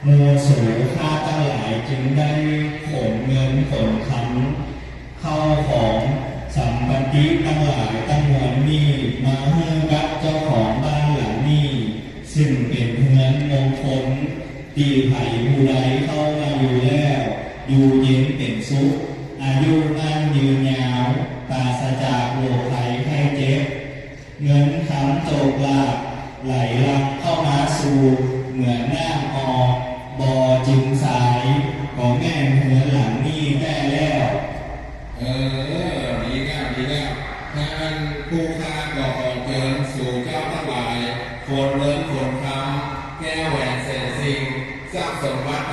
โมโสข้าทั้งหลายจึงได้ขนเงินขนคำเข้าของสัมปติทั้งหลายทั้งมวลนี้มาให้กับเจ้าของบ้านหลังนี้ซึ่งเป็นเงินมงคลตีไผ่ผู้ใดเข้ามาอยู่แล้วอยู่เย็นเป็นสุขอายุมั่นยืนยาวปราศจากโรคภัยไข้เจ็บเงินคำโตกลาบไหลลังเข้ามาสู่เหมือนน้ำออกบ่อจึงสายของแม่เหือนหลังนี้ได้แล้วดีแล้วดีแล้วทางผู้ค้าก็ขอเชิญสู่เจ้าทั้งหลายคนเลิศคนคำแก้วแหวนเศษสิ่งทรัพย์สมบัติ